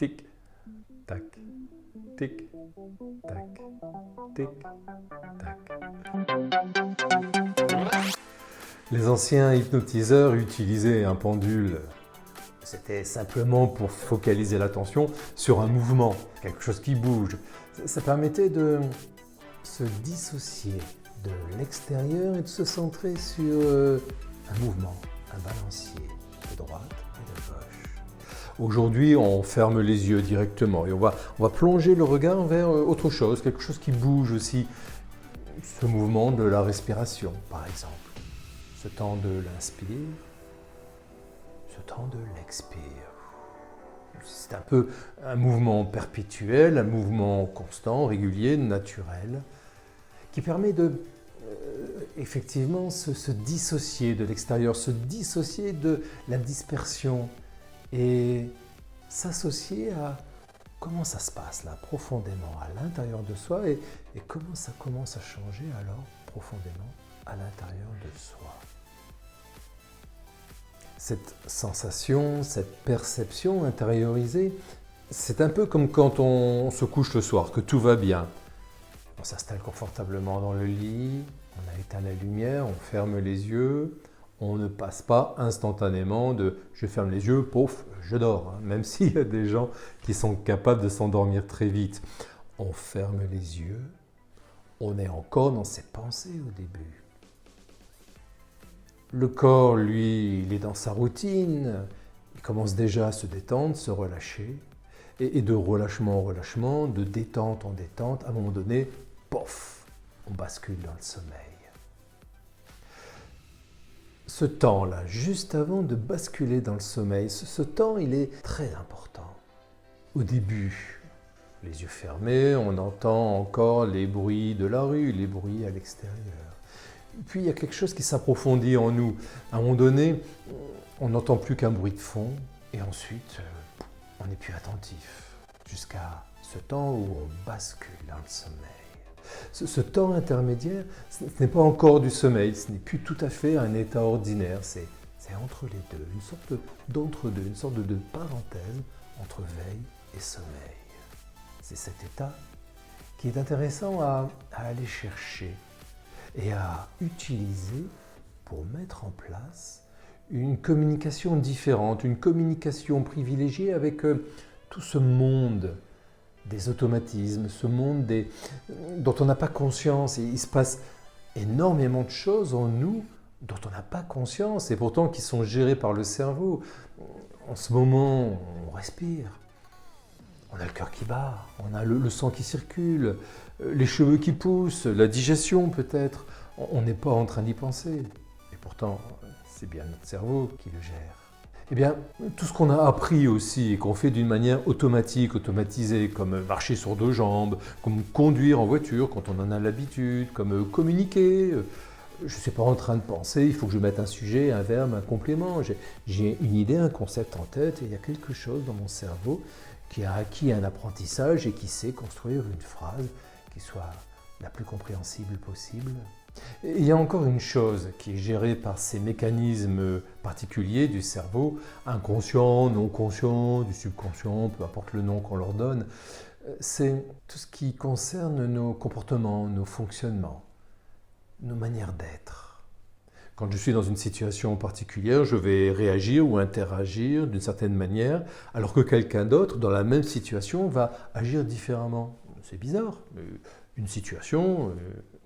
tic, tac, tic, tac, tic, tac. Les anciens hypnotiseurs utilisaient un pendule. C'était simplement pour focaliser l'attention sur un mouvement, quelque chose qui bouge. Ça permettait de se dissocier de l'extérieur et de se centrer sur un mouvement, un balancier de droite et de gauche. Aujourd'hui, on ferme les yeux directement et on va plonger le regard vers autre chose, quelque chose qui bouge aussi. Ce mouvement de la respiration, par exemple. Ce temps de l'inspire, ce temps de l'expire. C'est un peu un mouvement perpétuel, un mouvement constant, régulier, naturel, qui permet de effectivement se dissocier de l'extérieur, se dissocier de la dispersion et s'associer à comment ça se passe là, profondément à l'intérieur de soi et comment ça commence à changer alors profondément à l'intérieur de soi. Cette sensation, cette perception intériorisée, c'est un peu comme quand on se couche le soir, que tout va bien. On s'installe confortablement dans le lit, on a éteint la lumière, on ferme les yeux, on ne passe pas instantanément de « je ferme les yeux, pouf, je dors », même s'il y a des gens qui sont capables de s'endormir très vite. On ferme les yeux, on est encore dans ses pensées au début. Le corps, lui, il est dans sa routine, il commence déjà à se détendre, se relâcher, et de relâchement en relâchement, de détente en détente, à un moment donné, pof, on bascule dans le sommeil. Ce temps-là, juste avant de basculer dans le sommeil, ce temps, il est très important. Au début, les yeux fermés, on entend encore les bruits de la rue, les bruits à l'extérieur. Puis il y a quelque chose qui s'approfondit en nous. À un moment donné, on n'entend plus qu'un bruit de fond, et ensuite, on n'est plus attentif, jusqu'à ce temps où on bascule dans le sommeil. Ce temps intermédiaire, ce n'est pas encore du sommeil, ce n'est plus tout à fait un état ordinaire, c'est entre les deux, une sorte d'entre-deux, une sorte de parenthèse entre veille et sommeil. C'est cet état qui est intéressant à aller chercher et à utiliser pour mettre en place une communication différente, une communication privilégiée avec tout ce monde des automatismes, ce monde dont on n'a pas conscience. Et il se passe énormément de choses en nous dont on n'a pas conscience et pourtant qui sont gérées par le cerveau. En ce moment, on respire. On a le cœur qui bat, on a le sang qui circule, les cheveux qui poussent, la digestion peut-être. On n'est pas en train d'y penser. Et pourtant, c'est bien notre cerveau qui le gère. Eh bien, tout ce qu'on a appris aussi et qu'on fait d'une manière automatique, automatisée, comme marcher sur deux jambes, comme conduire en voiture quand on en a l'habitude, comme communiquer. Je ne suis pas en train de penser, il faut que je mette un sujet, un verbe, un complément. J'ai une idée, un concept en tête et il y a quelque chose dans mon cerveau qui a acquis un apprentissage et qui sait construire une phrase qui soit la plus compréhensible possible. Et il y a encore une chose qui est gérée par ces mécanismes particuliers du cerveau, inconscient, non conscient, du subconscient, peu importe le nom qu'on leur donne, c'est tout ce qui concerne nos comportements, nos fonctionnements, nos manières d'être. Quand je suis dans une situation particulière, je vais réagir ou interagir d'une certaine manière, alors que quelqu'un d'autre, dans la même situation, va agir différemment. C'est bizarre. Une situation,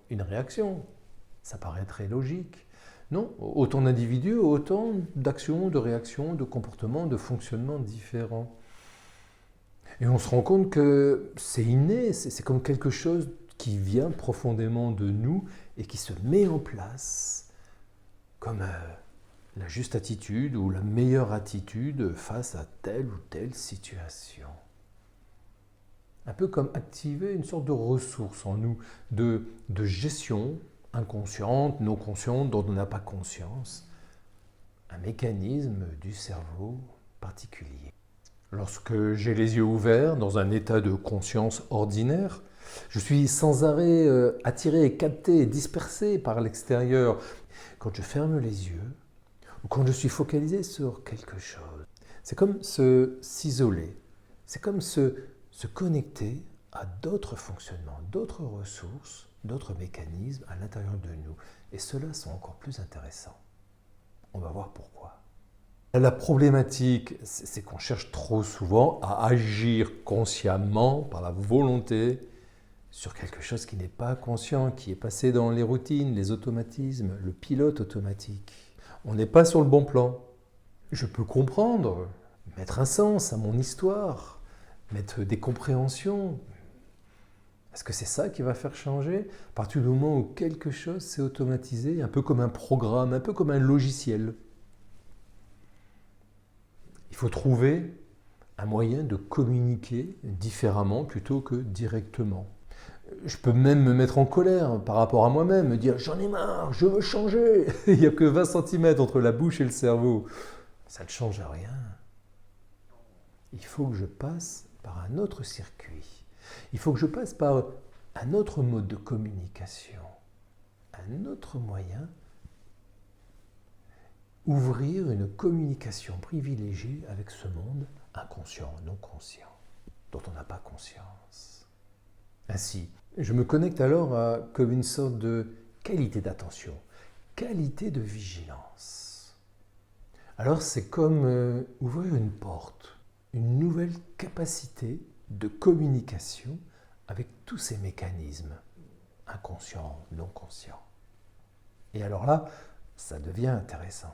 une réaction. Ça paraît très logique. Non, autant d'individus, autant d'actions, de réactions, de comportements, de fonctionnements différents. Et on se rend compte que c'est inné, c'est comme quelque chose qui vient profondément de nous et qui se met en place comme la juste attitude ou la meilleure attitude face à telle ou telle situation. Un peu comme activer une sorte de ressource en nous, de gestion inconsciente, non consciente, dont on n'a pas conscience. Un mécanisme du cerveau particulier. Lorsque j'ai les yeux ouverts, dans un état de conscience ordinaire, je suis sans arrêt attiré, capté, dispersé par l'extérieur. Quand je ferme les yeux, ou quand je suis focalisé sur quelque chose, c'est comme s'isoler C'est comme se connecter à d'autres fonctionnements, d'autres ressources, d'autres mécanismes à l'intérieur de nous. Et ceux-là sont encore plus intéressants. On va voir pourquoi. La problématique, c'est qu'on cherche trop souvent à agir consciemment, par la volonté, sur quelque chose qui n'est pas conscient, qui est passé dans les routines, les automatismes, le pilote automatique. On n'est pas sur le bon plan. Je peux comprendre, mettre un sens à mon histoire, mettre des compréhensions. Est-ce que c'est ça qui va faire changer? À partir du moment où quelque chose s'est automatisé, un peu comme un programme, un peu comme un logiciel. Il faut trouver un moyen de communiquer différemment plutôt que directement. Je peux même me mettre en colère par rapport à moi-même, me dire « j'en ai marre, je veux changer ». Il n'y a que 20 cm entre la bouche et le cerveau. Ça ne change rien. Il faut que je passe par un autre circuit. Il faut que je passe par un autre mode de communication, un autre moyen, ouvrir une communication privilégiée avec ce monde inconscient, non conscient, dont on n'a pas conscience. Ainsi, je me connecte alors à comme une sorte de qualité d'attention, qualité de vigilance. Alors c'est comme ouvrir une porte, une nouvelle capacité de communication avec tous ces mécanismes, inconscients, non conscients. Et alors là, ça devient intéressant.